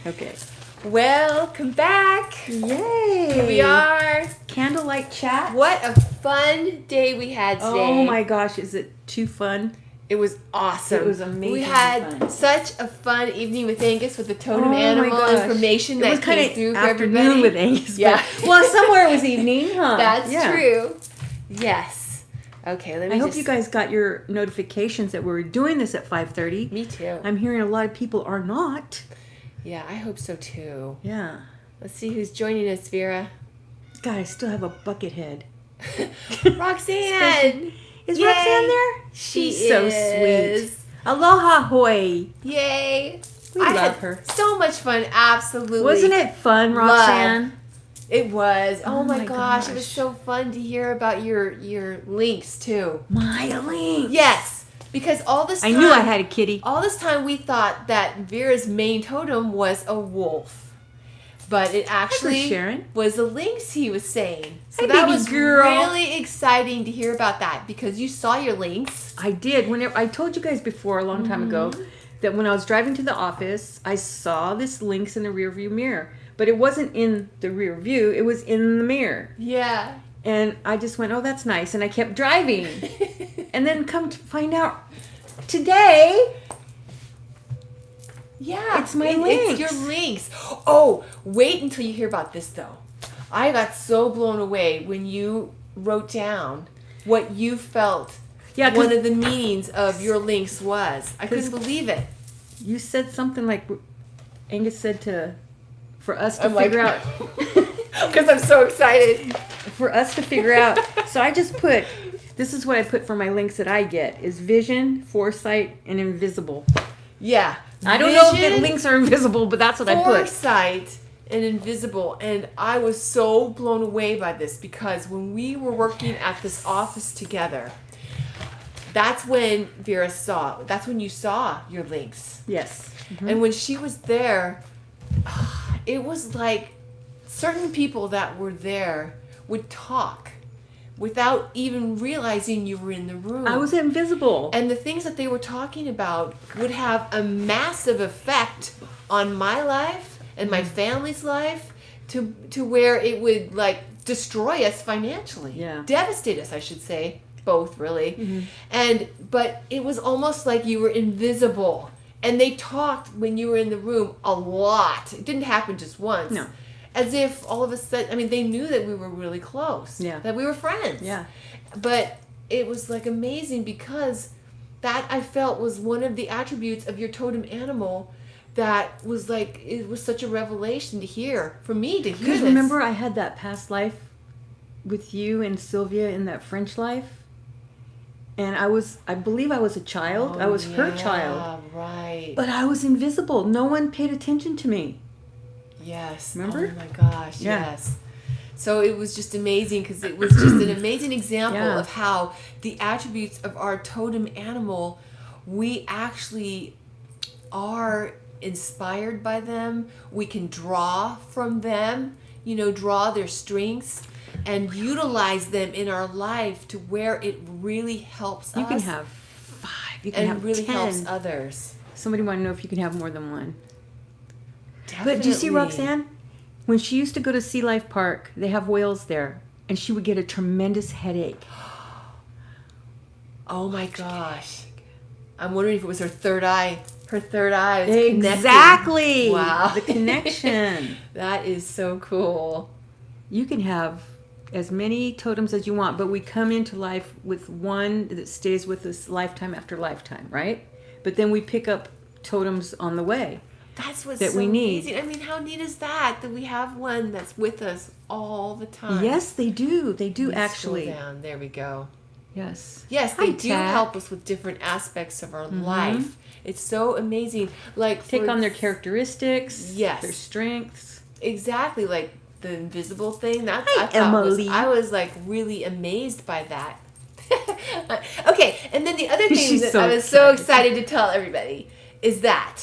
Okay. Welcome back. Yay. Here we are. Candlelight chat. What a fun day we had today. Oh my gosh, is it too fun? It was awesome. It was amazing. We had fun. such a fun evening with Angus with the totem my animal gosh. information that came through for afternoon everybody. with Angus. Yeah. Well, somewhere it was evening, huh? That's Yeah. true. Yes. Okay, let me I hope you guys got your notifications that we were doing this at 5:30. Me too. I'm hearing a lot of people are not. Yeah, I hope so too. Yeah. Let's see who's joining us, Vera. God, I still have a bucket head. Roxanne! Is Yay. Roxanne there? She's so sweet. Aloha hoy. Yay! We I love had her. So much fun, absolutely. Wasn't it fun, Roxanne? It was. Oh, my gosh, it was gosh. so fun to hear about your links too. My link. Yes, because all this I time knew I had a kitty. All this time we thought that Vera's main totem was a wolf. But it actually Sharon. was the lynx he was saying. So Hey, that baby was girl. really exciting to hear about that because you saw your lynx. I did. Whenever I told you guys before a long time ago that when I was driving to the office, I saw this lynx in the rearview mirror. But it wasn't in the rear view, it was in the mirror. Yeah. And I just went, oh, that's nice. And I kept driving. And then come to find out today, Yeah, It's my lynx. It's your lynx. Oh, wait until you hear about this, though. I got so blown away when you wrote down what you felt one of the meanings of your lynx was. I couldn't believe it. You said something like Angus said for us to figure out. Because I'm so excited. For us to figure out. So I just put, this is what I put for my links that I get, is vision, foresight, and invisible. Yeah. I don't know if the links are invisible, but that's what I put. Foresight and invisible. And I was so blown away by this because when we were working at this office together, that's when that's when you saw your links. Yes. Mm-hmm. And when she was there, it was like certain people that were there would talk without even realizing you were in the room. I was invisible. And the things that they were talking about would have a massive effect on my life and my family's life to where it would like destroy us financially. Yeah. Devastate us, I should say. Both, really. Mm-hmm. But it was almost like you were invisible. And they talked when you were in the room a lot. It didn't happen just once. No. As if all of a sudden, I mean, they knew that we were really close. Yeah. That we were friends. Yeah. But it was like amazing because that I felt was one of the attributes of your totem animal that was like, it was such a revelation to hear, for me to hear Because this. remember I had that past life with you and Sylvia in that French life? And I believe I was a child. I was her child. Right. But I was invisible. No one paid attention to me. Yes. Remember? Oh my gosh, Yeah. yes. So it was just amazing because it was just an amazing example Yeah. of how the attributes of our totem animal, we actually are inspired by them. We can draw from them, draw their strengths and utilize them in our life to where it really helps us. You can have 5. You can and have really 10. helps others. Somebody want to know if you can have more than one. Definitely. But do you see Roxanne? When she used to go to Sea Life Park, they have whales there, and she would get a tremendous headache. Oh my gosh. I'm wondering if it was her third eye. Her third eye was Exactly. connecting. Wow. The connection. That is so cool. You can have as many totems as you want, but we come into life with one that stays with us lifetime after lifetime, right? But then we pick up totems on the way. That's what's that so we need. amazing. I mean, how neat is that we have one that's with us all the time? Yes, they do. They do Let me actually. scroll down. There we go. Yes. Yes, they Hi, do Tack. help us with different aspects of our life. It's so amazing. Like Take on their characteristics. Yes. Their strengths. Exactly, like the invisible thing. That's Hi, I thought Emily. I was like really amazed by that. Okay, and then the other thing She's that so I was so excited to tell everybody is that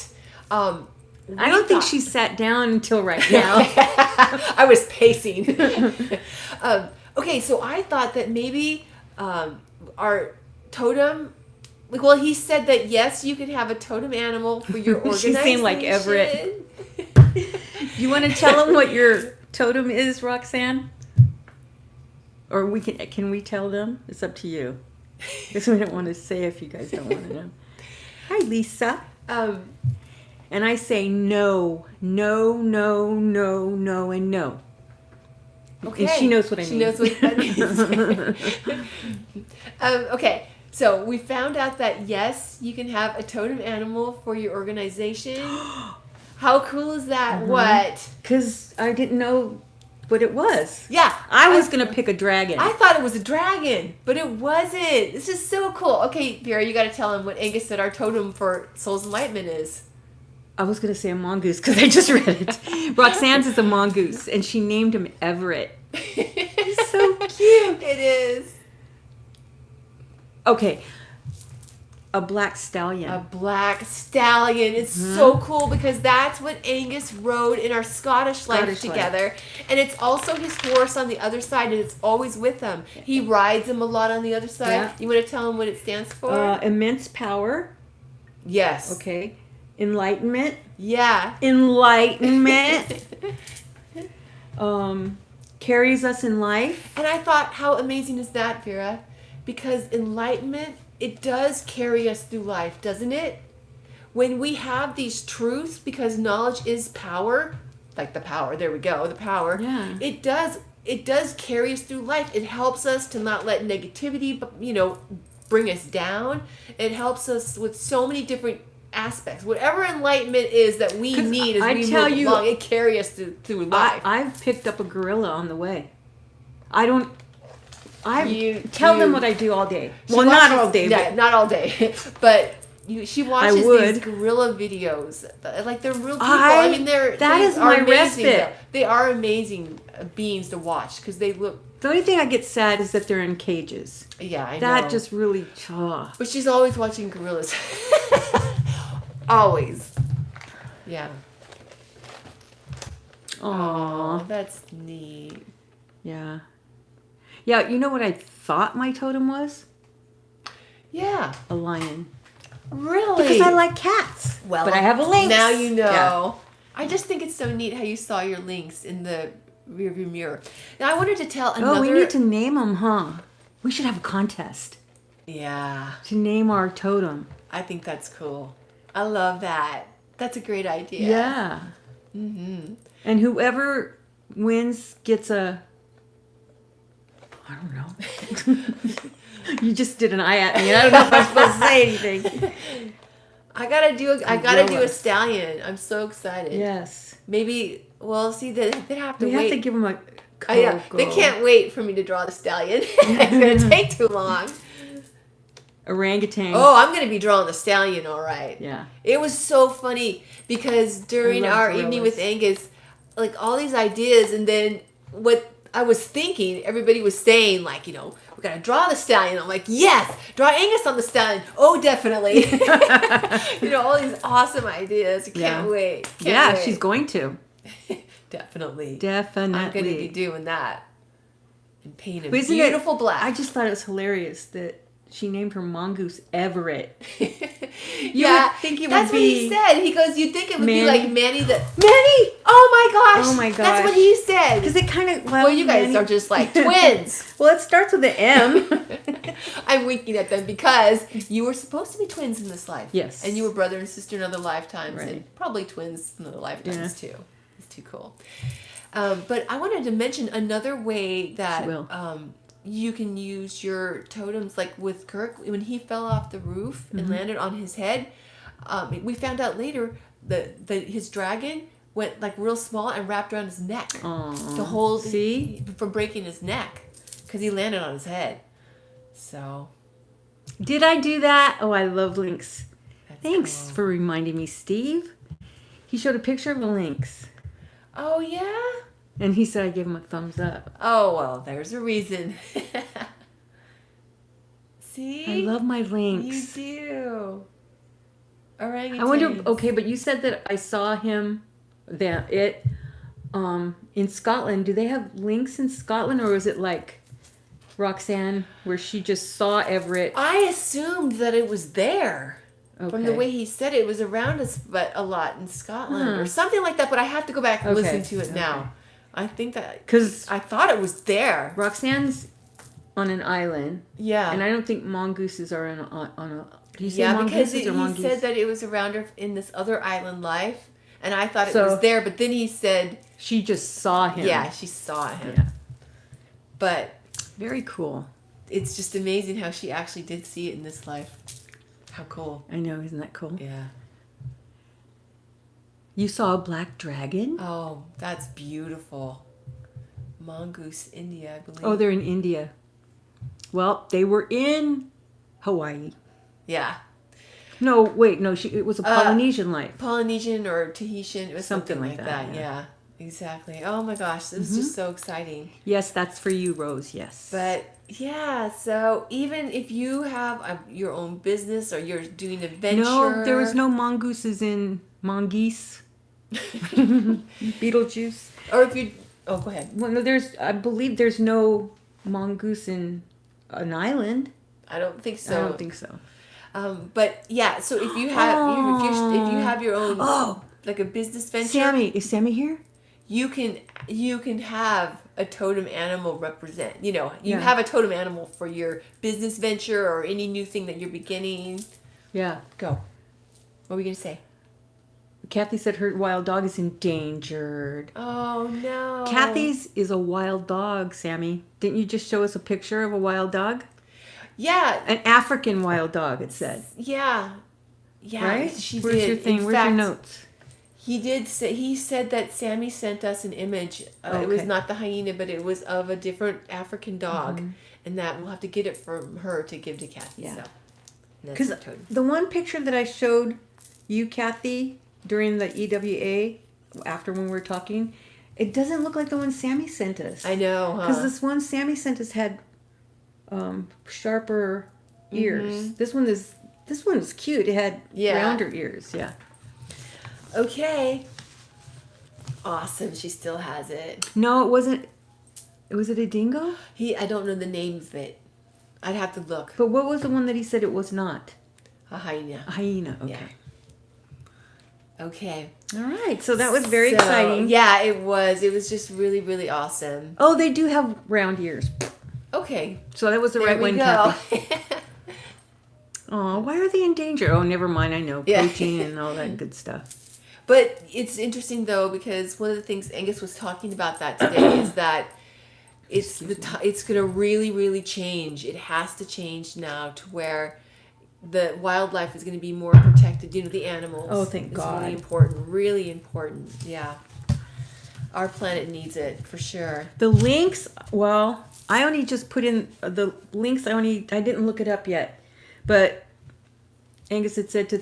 I don't think she sat down until right now. I was pacing. Okay, so I thought that maybe our totem. Well, he said that yes, you can have a totem animal for your organization. She seemed like Everett. You want to tell them what your totem is, Roxanne? Or can we tell them? It's up to you. Because we don't want to say if you guys don't want to know. Hi, Lisa. And I say no, no, no, no, no, and no. Okay. And she knows what I mean. She knows what that means. Okay. So we found out that yes, you can have a totem animal for your organization. How cool is that? Mm-hmm. What? Because I didn't know what it was. Yeah. I was going to pick a dragon. I thought it was a dragon, but it wasn't. This is so cool. Okay, Vera, you got to tell him what Angus said our totem for Soul's Enlightenment is. I was going to say a mongoose because I just read it. Roxanne's is a mongoose, and she named him Everett. He's so cute. It is. Okay. A black stallion. A black stallion. It's so cool because that's what Angus rode in our Scottish life together. And it's also his horse on the other side, and it's always with him. He rides him a lot on the other side. Yeah. You want to tell him what it stands for? Immense power. Yes. Okay. Enlightenment. Yeah. Enlightenment. Carries us in life. And I thought, how amazing is that, Vera? Because enlightenment, it does carry us through life, doesn't it? When we have these truths, because knowledge is power, like the power, there we go, the power. Yeah. It does carry us through life. It helps us to not let negativity, bring us down. It helps us with so many different aspects. Whatever enlightenment is that we need as we move along, it carries us through life. I've picked up a gorilla on the way. Tell them what I do all day. Well, not all day. Yeah, not all day. But she watches these gorilla videos. Like, they're real people. I mean, that is my respite. They are amazing beings to watch because they look. The only thing I get sad is that they're in cages. Yeah, I know. That just really. But she's always watching gorillas. Always. Yeah. Aww. That's neat. Yeah. Yeah, you know what I thought my totem was? Yeah. A lion. Really? Because I like cats. Well, but I have a lynx. Now you know. Yeah. I just think it's so neat how you saw your lynx in the rearview mirror. Now I wanted to tell another... Oh, we need to name them, huh? We should have a contest. Yeah. To name our totem. I think that's cool. I love that. That's a great idea. Yeah. Mm-hmm. And whoever wins gets a... I don't know. You just did an eye at me. I don't know if I'm supposed to say anything. I gotta do a stallion. I'm so excited. Yes. Maybe. Well, see, they have to wait. We have to give them a. Yeah, they can't wait for me to draw the stallion. It's gonna take too long. Orangutan. Oh, I'm gonna be drawing the stallion, all right. Yeah. It was so funny because during our evening with Angus, like all these ideas, and then what I was thinking, everybody was saying, like, we gotta draw the stallion. I'm like, yes, draw Angus on the stallion. Oh, definitely. All these awesome ideas. Can't wait. Can't wait. She's going to. Definitely. Definitely. I'm gonna be doing that. And paint him beautiful black. I just thought it was hilarious that she named her mongoose Everett. Yeah, would think it that's would what be he said. He goes, you'd think it would be like Manny the... Manny! Oh my gosh! That's what he said. Because it kind of... Well, you guys are just like twins. Well, it starts with an M. I'm winking at them because you were supposed to be twins in this life. Yes. And you were brother and sister in other lifetimes. Right. And probably twins in other lifetimes too. It's too cool. But I wanted to mention another way that... you can use your totems, like with Kirk, when he fell off the roof and landed on his head. We found out later that his dragon went like real small and wrapped around his neck to hold from breaking his neck because he landed on his head. So, did I do that? Oh, I love lynx. Thanks for reminding me, Steve. He showed a picture of a lynx. Oh yeah. And he said I gave him a thumbs up. Oh, well, there's a reason. See? I love my lynx. You do. Orangutans. I wonder, okay, but you said that I saw him, in Scotland. Do they have lynx in Scotland, or is it like Roxanne, where she just saw Everett? I assumed that it was there. From the way he said it, it was around us, but a lot in Scotland or something like that. But I have to go back and listen to it now. I think that because I thought it was there. Roxanne's on an island. Yeah, and I don't think mongooses are on a. Do you say because mongooses or he mongoose? said that it was around her in this other island life, and I thought it was there. But then he said she just saw him. Yeah, she saw him. Yeah. But very cool. It's just amazing how she actually did see it in this life. How cool. I know, isn't that cool? Yeah. You saw a black dragon? Oh, that's beautiful. Mongoose, India, I believe. Oh, they're in India. Well, they were in Hawaii. Yeah. No, wait, no, it was a Polynesian life. Polynesian or Tahitian. It was something like that. Yeah. Exactly. Oh my gosh, this is just so exciting. Yes, that's for you, Rose, yes. But yeah, so even if you have your own business or you're doing a venture. No, there was no mongooses in Mongoose. Beetlejuice. Or if you, go ahead. Well, no, I believe there's no mongoose in an island. I don't think so. I don't think so. But yeah, so if you have if you have your own like a business venture, is Sammy here? You can have a totem animal represent. You have a totem animal for your business venture or any new thing that you're beginning. Yeah. Go. What were we gonna say? Kathy said her wild dog is endangered. Oh no. Kathy's is a wild dog, Sammy. Didn't you just show us a picture of a wild dog? Yeah. An African wild dog, it said. Yeah. Yeah. Right? She Where's did. your thing? In Where's fact, your notes? He said that Sammy sent us an image. It was not the hyena, but it was of a different African dog. And that we'll have to get it from her to give to Kathy. Yeah. Because the one picture that I showed you, Kathy, during the EWA, after when we were talking, it doesn't look like the one Sammy sent us. I know, huh? Because this one Sammy sent us had sharper ears. This one is cute. It had rounder ears. Yeah. Okay. Awesome. She still has it. No, it wasn't. Was it a dingo? I don't know the name of it. I'd have to look. But what was the one that he said it was not? A hyena. A hyena. Okay. Yeah. Okay. All right. So that was very exciting. Yeah, it was. It was just really, really awesome. Oh, they do have round ears. Okay. So that was the right one, Kathy. Oh, why are they in danger? Oh, never mind. I know. Protein and all that good stuff. But it's interesting, though, because one of the things Angus was talking about that today is that it's going to really, really change. It has to change now to where the wildlife is going to be more protected. The animals. Oh, thank God. Really important. Really important. Yeah. Our planet needs it, for sure. The links, well, I only just put in the links. I didn't look it up yet. But Angus had said to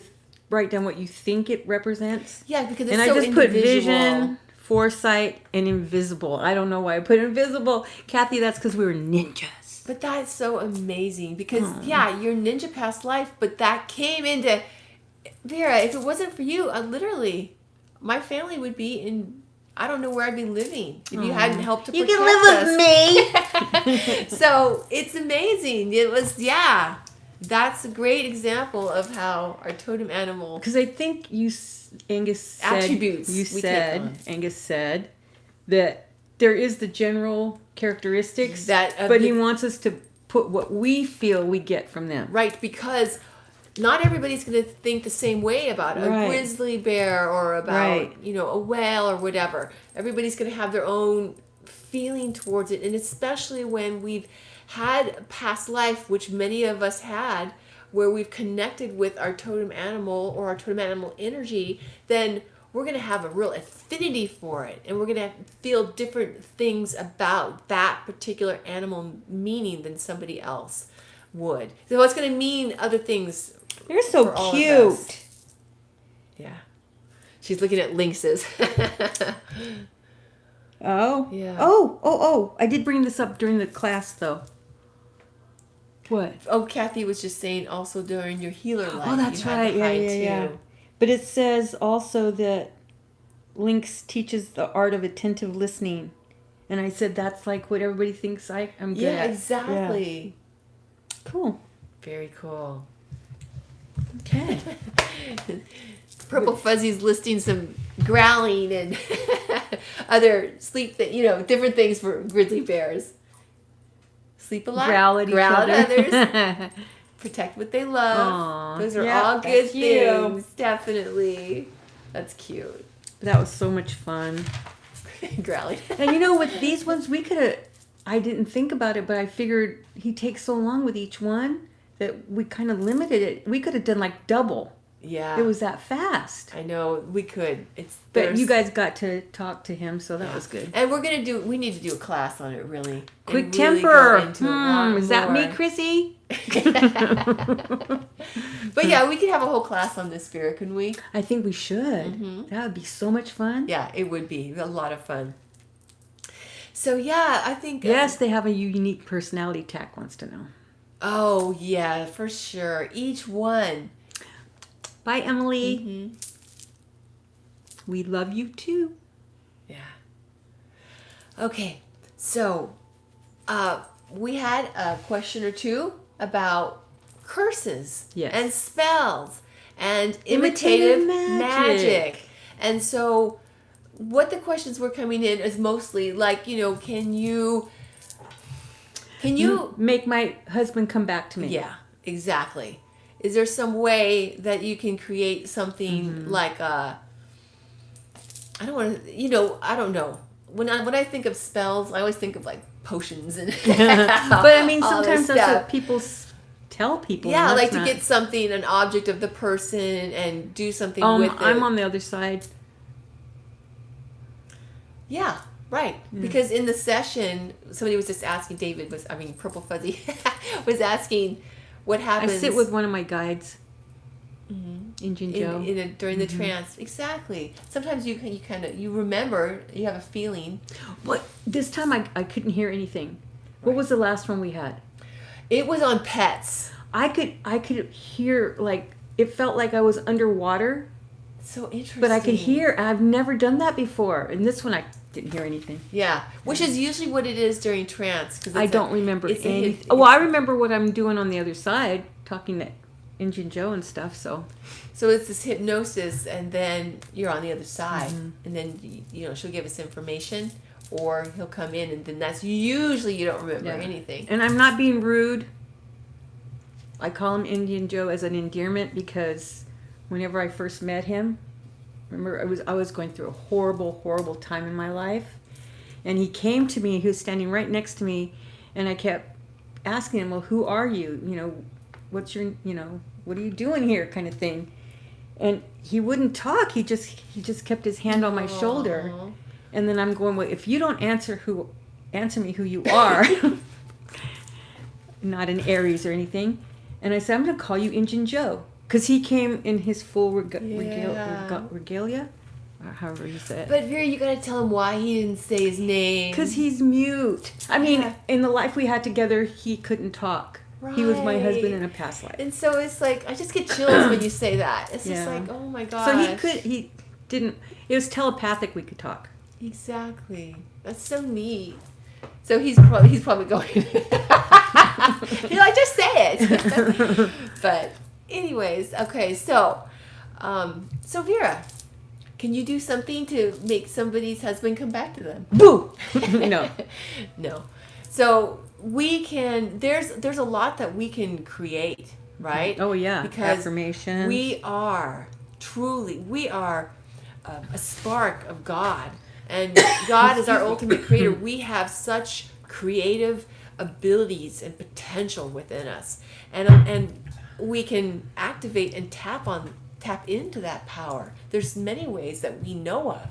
write down what you think it represents. Yeah, because it's and so I just put vision, foresight, and invisible. I don't know why I put invisible. Kathy, that's because we were ninjas. But that's so amazing because, you're ninja past life, but that came into... Vera, if it wasn't for you, literally, my family would be in... I don't know where I'd be living if you hadn't helped to protect us. You can live with me! So, it's amazing. It was, That's a great example of how our totem animal... Because I think Angus said... Attributes. Angus said that there is the general characteristics, but he wants us to put what we feel we get from them. Right, because not everybody's going to think the same way about a grizzly bear or about, a whale or whatever. Everybody's going to have their own feeling towards it, and especially when we've had a past life, which many of us had, where we've connected with our totem animal or our totem animal energy, then we're going to have a real affinity for it. And we're going to feel different things about that particular animal meaning than somebody else would. So it's going to mean other things. You're so cute. Yeah. She's looking at lynxes. Oh. Yeah. Oh. I did bring this up during the class, though. What? Oh, Kathy was just saying also during your healer life. Oh, that's right. Yeah. But it says also that Lynx teaches the art of attentive listening. And I said that's like what everybody thinks I'm good at. Yeah, exactly. Yeah. Cool. Very cool. Okay. Purple Fuzzy's listing some growling and other different things for grizzly bears. Sleep a lot, Growl at others, protect what they love. Aw, Those are yeah, all good that's you. things, definitely. That's cute. That was so much fun. Growling. And with these ones, I didn't think about it, but I figured he takes so long with each one that we kind of limited it. We could have done like double. Yeah. It was that fast. I know, we could. But you guys got to talk to him, so that was good. And we need to do a class on it, really. Quick And really temper. go into it a lot Is that me, more. Chrissy? But yeah, we could have a whole class on this, Vera, couldn't we? I think we should. Mm-hmm. That would be so much fun. Yeah, it would be a lot of fun. So yeah, I think... Yes, they have a unique personality. Tack wants to know. Oh, yeah, for sure. Each one. Bye, Emily. Mm-hmm. We love you too. Yeah. Okay, so we had a question or two about curses Yes. and spells and imitative magic. And so what the questions were coming in is mostly like, can you Make my husband come back to me. Yeah, exactly. Is there some way that you can create something like I don't know. When I think of spells, I always think of like potions and But I mean, all this sometimes that's stuff. what people tell people. Yeah, and like that's to get something, an object of the person, and do something with it. I'm on the other side. Yeah, right. Because in the session, somebody was just asking, Purple Fuzzy was asking what I happens. sit with one of my guides, Injun Joe. During the trance. Exactly. Sometimes you remember, you have a feeling. But this time I couldn't hear anything. What was the last one we had? It was on pets. I could hear, like, it felt like I was underwater. So interesting. But I could hear. I've never done that before. And this one I didn't hear anything. Yeah, which is usually what it is during trance. Cause I don't remember anything. Well, I remember what I'm doing on the other side, talking to Injun Joe and stuff, so it's this hypnosis, and then you're on the other side, and then she'll give us information, or he'll come in, and then that's usually you don't remember anything. And I'm not being rude. I call him Indian Joe as an endearment because whenever I first met him, remember I was going through a horrible, horrible time in my life, and he came to me. He was standing right next to me, and I kept asking him, "Well, who are you? What's your, what are you doing here?" kind of thing. And he wouldn't talk. He just kept his hand on my shoulder. And then I'm going, "Well, if you don't answer me who you are," not an Aries or anything. And I said, "I'm going to call you Injun Joe." Because he came in his full regalia, or however you say it. But Vera, you got to tell him why he didn't say his name. Because he's mute. I mean, in the life we had together, he couldn't talk. Right. He was my husband in a past life. And so it's like, I just get chills when you say that. It's just like, oh my gosh. So he didn't, it was telepathic we could talk. Exactly. That's so neat. So he's probably going, just say it. But anyways, okay, so Vera, can you do something to make somebody's husband come back to them? Boo! No. No. So we can, there's a lot that we can create, right? Oh yeah, because affirmations. We are a spark of God, and God is our ultimate creator. We have such creative abilities and potential within us, and we can activate and tap into that power. There's many ways that we know of.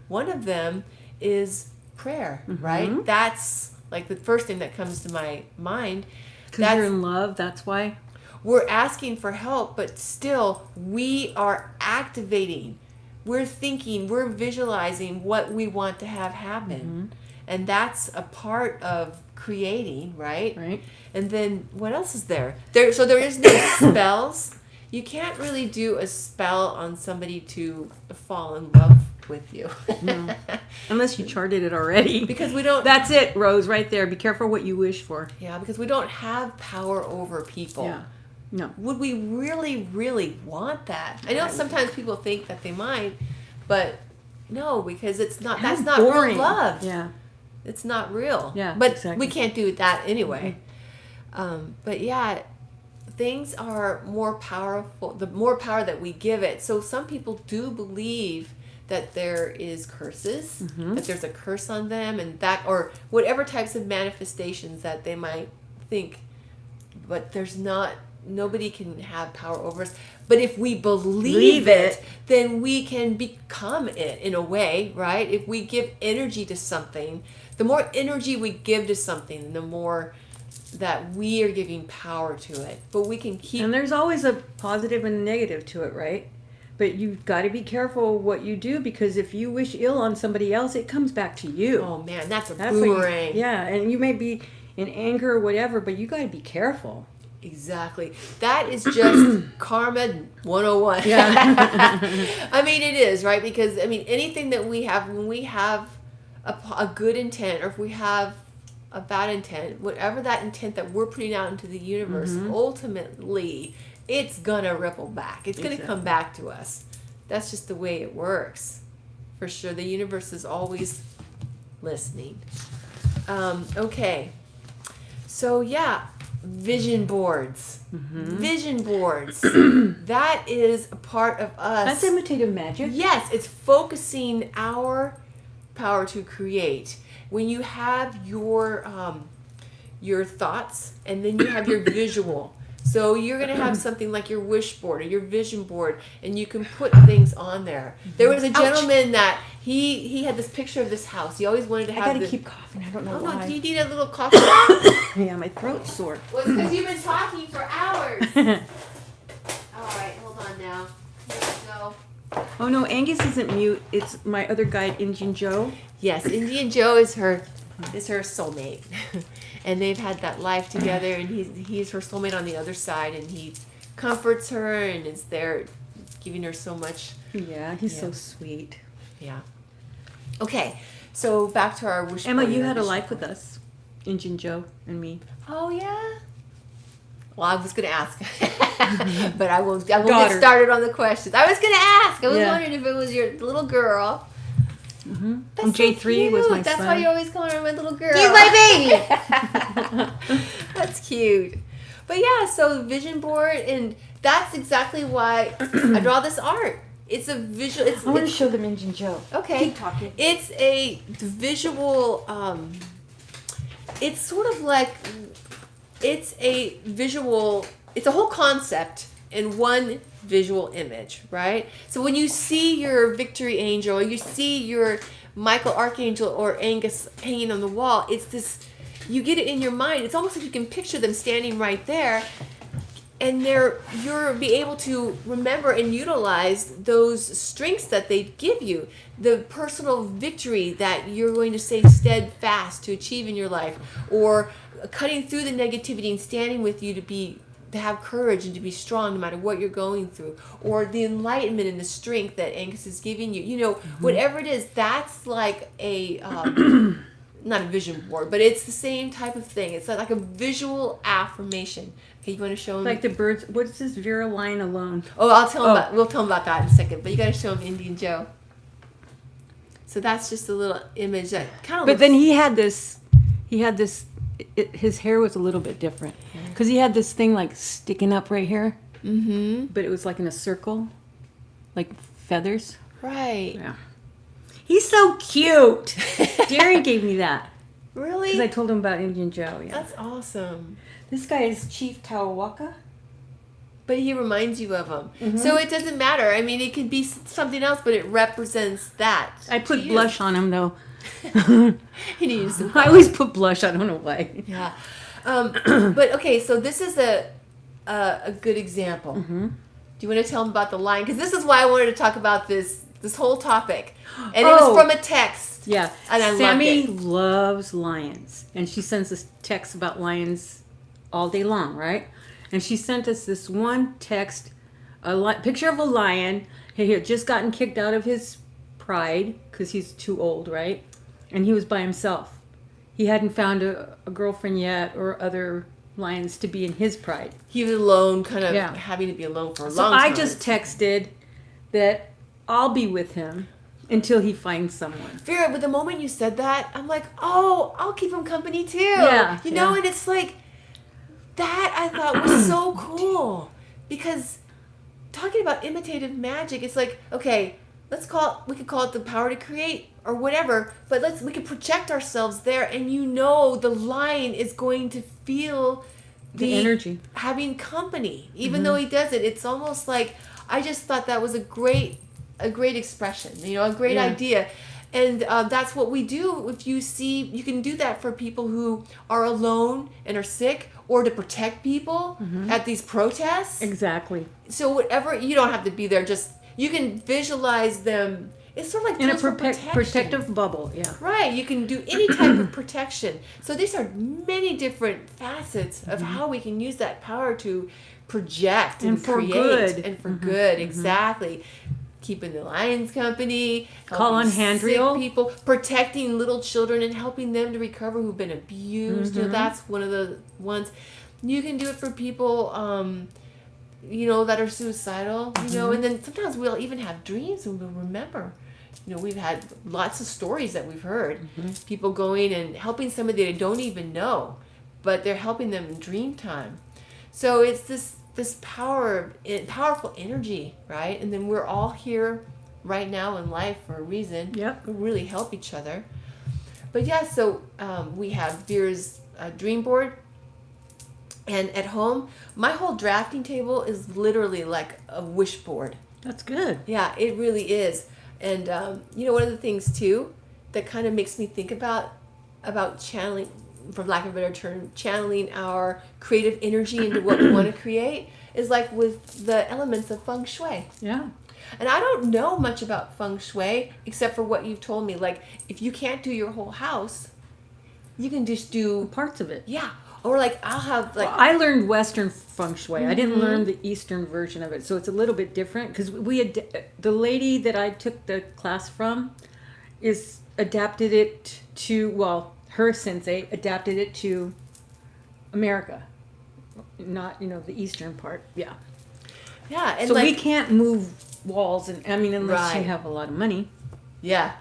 One of them is prayer, right? That's like the first thing that comes to my mind. Because you're in love, that's why. We're asking for help, but still we are activating. We're thinking, we're visualizing what we want to have happen. And that's a part of creating, right? Right. And then what else is there? So there is no spells. You can't really do a spell on somebody to fall in love with you. No. Unless you charted it already. Because we don't... That's it, Rose, right there. Be careful what you wish for. Yeah, because we don't have power over people. Yeah. No. Would we really, really want that? I know sometimes people think that they might, but no, because it's not. How That's not boring. real love. Yeah. It's not real. Yeah, but exactly. we can't do that anyway. But yeah, things are more powerful. The more power that we give it. So some people do believe that there is curses, that there's a curse on them, and that, or whatever types of manifestations that they might think. But there's not. Nobody can have power over us. But if we believe it, then we can become it in a way, right? If we give energy to something, the more energy we give to something, the more that we are giving power to it. But we can keep... And there's always a positive and a negative to it, right? But you've got to be careful what you do, because if you wish ill on somebody else, it comes back to you. Oh man, that's a That's boomerang. Yeah, and you may be in anger or whatever, but you got to be careful. Exactly. That is just karma 101. Yeah. I mean, it is, right? Because, I mean, anything that we have, when we have a good intent, or if we have a bad intent, whatever that intent that we're putting out into the universe, ultimately, it's going to ripple back. It's going to come back to us. That's just the way it works. For sure. The universe is always listening. Okay. So, yeah. Vision boards. Vision boards. That is a part of us. That's imitative magic. Yes, it's focusing our power to create. When you have your thoughts, and then you have your visual. So you're going to have something like your wish board or your vision board, and you can put things on there. There was a gentleman that he had this picture of this house. He always wanted to have. I gotta keep coughing. I don't know why. No, do you need a little coffee? Yeah, my throat's sore. Well, it's because you've been talking for hours. All right, hold on now. Here we go. Oh no, Angus isn't mute. It's my other guide, Indian Joe. Yes, Indian Joe is her soulmate, and they've had that life together. And he's her soulmate on the other side, and he comforts her and is there, giving her so much. Yeah, he's so sweet. Yeah. Okay, so back to our wish. Emma, board you and had a wish life board. with us, Indian Joe and me. Oh yeah. Well, I was going to ask, but I won't Daughter. get started on the questions. I was going to ask. I was Yeah. wondering if it was your little girl. And That's J3 was my That's son. why you always call her my little girl. He's my baby. That's cute. But yeah, so vision board, and that's exactly why I draw this art. It's a visual. I want to show them Indian Joe. Okay. Keep talking. It's a visual. It's sort of like it's a visual. It's a whole concept in one visual image, right? So when you see your victory angel, or you see your Michael Archangel or Angus hanging on the wall, it's this. You get it in your mind. It's almost like you can picture them standing right there, and you'll be able to remember and utilize those strengths that they give you, the personal victory that you're going to stay steadfast to achieve in your life, or cutting through the negativity and standing with you to have courage and to be strong no matter what you're going through, or the enlightenment and the strength that Angus is giving you. You know, whatever it is, that's like a not a vision board, but it's the same type of thing. It's like a visual affirmation. Okay, you want to show him? Like the birds. What's this Vera line alone? Oh, I'll tell him we'll tell him about that in a second. But you got to show him Indian Joe. So that's just a little image that kind of. But then he had this. His hair was a little bit different because he had this thing like sticking up right here. Mm-hmm. But it was like in a circle, like feathers. Right. Yeah. He's so cute. Darren gave me that Really? because I told him about Indian Joe. Yeah. That's awesome. This guy is Chief Tawawaka. But he reminds you of him. So it doesn't matter. I mean, it could be something else, but it represents that. I put to you. blush on him though. He needs some. I always put blush. I don't know why. Yeah. But okay, so this is a good example. Mm-hmm. Do you want to tell them about the lion? Because this is why I wanted to talk about this whole topic. And it was from a text. Yeah. And I Sammy loved it. loves lions. And she sends us texts about lions all day long, right? And she sent us this one text, picture of a lion. He had just gotten kicked out of his pride because he's too old, right? And he was by himself. He hadn't found a girlfriend yet or other lions to be in his pride. He was alone, kind of Yeah. having to be alone for a So long time. I just texted that I'll be with him until he finds someone. Vera, but the moment you said that, I'm like, oh, I'll keep him company too. Yeah, You know, yeah. and it's like, that I thought was so cool. Because talking about imitative magic, it's like, okay, we could call it the power to create or whatever, but we could project ourselves there, and the lion is going to feel The energy. having company, even though he doesn't. It's almost like, I just thought that was a great expression, a great idea. And that's what we do. If you see, you can do that for people who are alone and are sick, or to protect people at these protests. Exactly. So whatever, you don't have to be there, just, you can visualize them. It's sort of like In a tools for protection. protective bubble, yeah. Right, you can do any type of protection. So these are many different facets of how we can use that power to project and for create. good. And for good, exactly. Keeping the lions company, Call on helping Handriel. sick people, protecting little children and helping them to recover who've been abused. That's one of the ones. You can do it for people, that are suicidal, and then sometimes we'll even have dreams and we'll remember. We've had lots of stories that we've heard. People going and helping somebody they don't even know, but they're helping them in dream time. So it's this powerful energy, right? And then we're all here right now in life for a reason. Yep. We really help each other. But yeah, so we have Vera's dream board. And at home, my whole drafting table is literally like a wish board. That's good. Yeah, it really is. And, one of the things, too, that kind of makes me think about channeling, for lack of a better term, channeling our creative energy into what we want to create is like with the elements of feng shui. Yeah. And I don't know much about feng shui except for what you've told me. Like, if you can't do your whole house, you can just do Parts of it. Yeah. Or like, I'll have like... Well, I learned Western feng shui. I didn't learn the Eastern version of it. So it's a little bit different because the lady that I took the class from adapted it to, her sensei adapted it to America. Not, the Eastern part. Yeah. Yeah. And so like, we can't move walls unless you Right. have a lot of money. Yeah.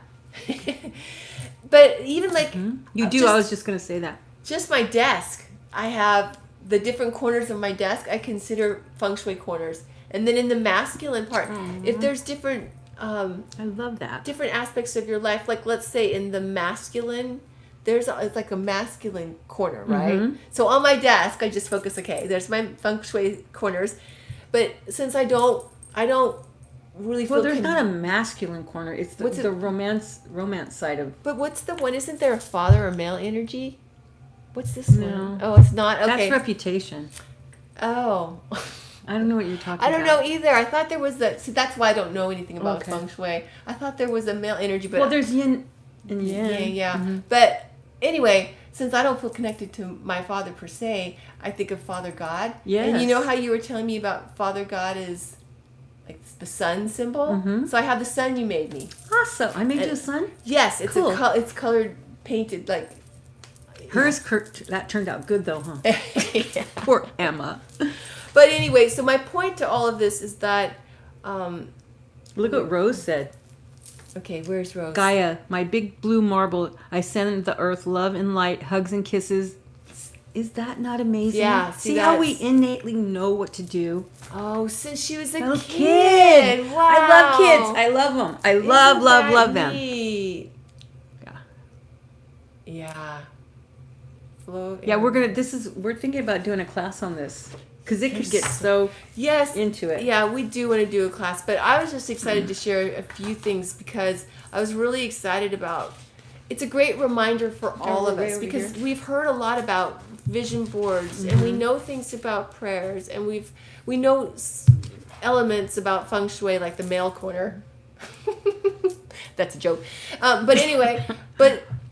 But even like... You do. I was just going to say that. Just my desk. I have the different corners of my desk I consider feng shui corners. And then in the masculine part, if there's different I love that. different aspects of your life, like let's say in the masculine, it's like a masculine corner, right? So on my desk, I just focus, okay, there's my feng shui corners. But since I don't really feel... Well, there's not a masculine corner. It's the romance side of... But what's the one? Isn't there a father or male energy? What's this one? No. Oh, it's not. Okay. That's reputation. Oh. I don't know what you're talking about. I don't know either. I thought there was See, that's why I don't know anything about Okay. feng shui. I thought there was a male energy, but... Well, there's yin and yang. Yeah. But anyway, since I don't feel connected to my father per se, I think of Father God. Yes. And you know how you were telling me about Father God is like the sun symbol? So I have the sun you made me. Awesome. I made you a son? Yes. It's Cool. it's colored, painted, like... Hers, that turned out good, though, huh? Yeah. Poor Emma. But anyway, so my point to all of this is that... Look what Rose said. Okay, where's Rose? Gaia, my big blue marble, I send the earth love and light, hugs and kisses. Is that not amazing? Yeah, See how we innately know what to do? Oh, since she was a Little kid. Wow. I love kids. I love them. I love them. Neat. Yeah. Yeah. Flow. Yeah, we're thinking about doing a class on this because it could get so into it. Yeah, we do want to do a class, but I was just excited to share a few things because I was really excited about. It's a great reminder for all of us because we've heard a lot about vision boards and we know things about prayers and we know elements about feng shui like the male corner. That's a joke. But anyway,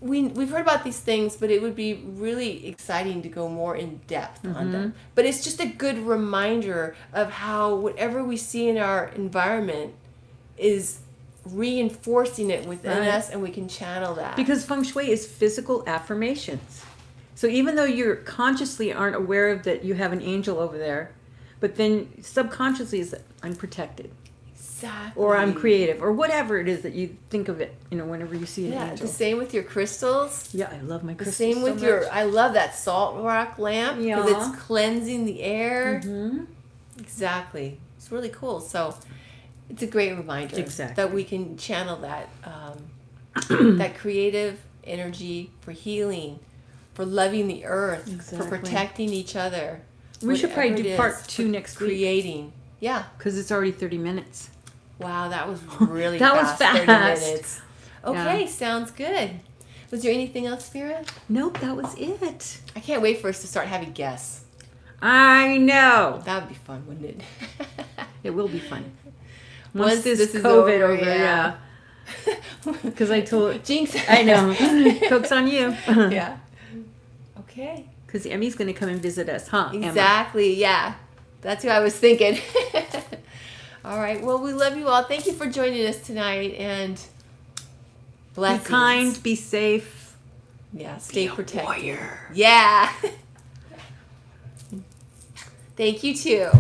we've heard about these things, but it would be really exciting to go more in depth on them. But it's just a good reminder of how whatever we see in our environment is reinforcing it within us, and we can channel that. Because feng shui is physical affirmations. So even though you consciously aren't aware of that you have an angel over there, but then subconsciously is I'm protected. Exactly. Or I'm creative, or whatever it is that you think of it, whenever you see an Yeah, angel. the same with your crystals. Yeah, I love my The crystals. same with I love that salt rock lamp because Yeah. it's cleansing the air. Mm-hmm. Exactly. It's really cool. So it's a great reminder that we can channel that that creative energy for healing, for loving the earth, for protecting each other. We should probably do part 2 next week. Creating. Yeah. Because it's already 30 minutes. Wow, that was really That fast. was 30 fast. minutes. Okay, sounds good. Was there anything else, Vera? Nope, that was it. I can't wait for us to start having guests. I know. That would be fun, wouldn't it? It will be fun. Once this is COVID over, yeah. Because I told... Jinx. I know. Coke's on you. Yeah. Okay. Because Emmy's going to come and visit us, huh, Exactly, yeah. That's what I was thinking. All right. Well, we love you all. Thank you for joining us tonight. And blessings. Be kind. Be safe. Yeah. Stay protected. Warrior. Yeah. Thank you, too.